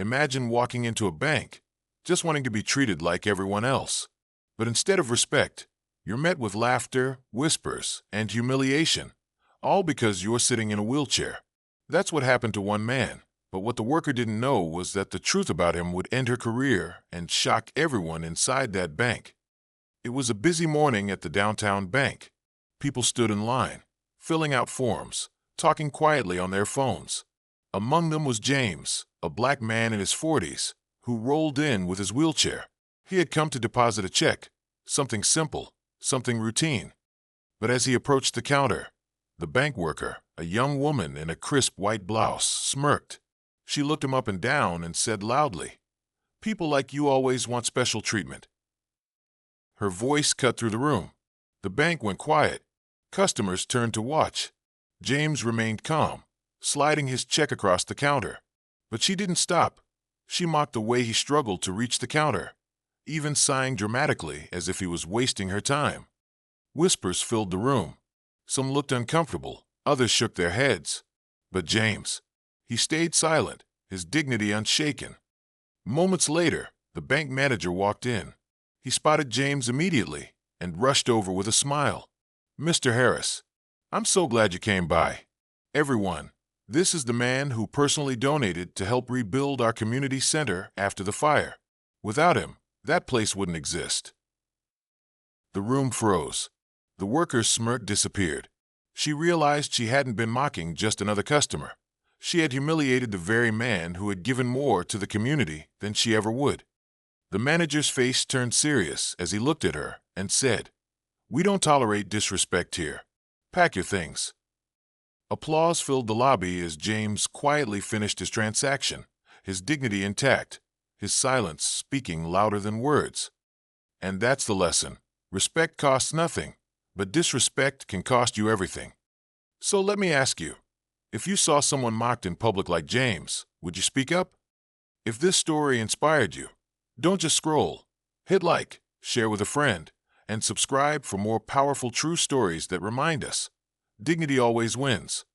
Imagine walking into a bank, just wanting to be treated like everyone else. But instead of respect, you're met with laughter, whispers, and humiliation, all because you're sitting in a wheelchair. That's what happened to one man, but what the worker didn't know was that the truth about him would end her career and shock everyone inside that bank. It was a busy morning at the downtown bank. People stood in line, filling out forms, talking quietly on their phones. Among them was James, a black man in his 40s, who rolled in with his wheelchair. He had come to deposit a check, something simple, something routine. But as he approached the counter, the bank worker, a young woman in a crisp white blouse, smirked. She looked him up and down and said loudly, "People like you always want special treatment." Her voice cut through the room. The bank went quiet. Customers turned to watch. James remained calm, sliding his check across the counter. But she didn't stop. She mocked the way he struggled to reach the counter, even sighing dramatically as if he was wasting her time. Whispers filled the room. Some looked uncomfortable, others shook their heads. But James, he stayed silent, his dignity unshaken. Moments later, the bank manager walked in. He spotted James immediately and rushed over with a smile. "Mr. Harris, I'm so glad you came by. Everyone, this is the man who personally donated to help rebuild our community center after the fire. Without him, that place wouldn't exist." The room froze. The worker's smirk disappeared. She realized she hadn't been mocking just another customer. She had humiliated the very man who had given more to the community than she ever would. The manager's face turned serious as he looked at her and said, "We don't tolerate disrespect here. Pack your things." Applause filled the lobby as James quietly finished his transaction, his dignity intact, his silence speaking louder than words. And that's the lesson. Respect costs nothing, but disrespect can cost you everything. So let me ask you, if you saw someone mocked in public like James, would you speak up? If this story inspired you, don't just scroll. Hit like, share with a friend, and subscribe for more powerful true stories that remind us dignity always wins.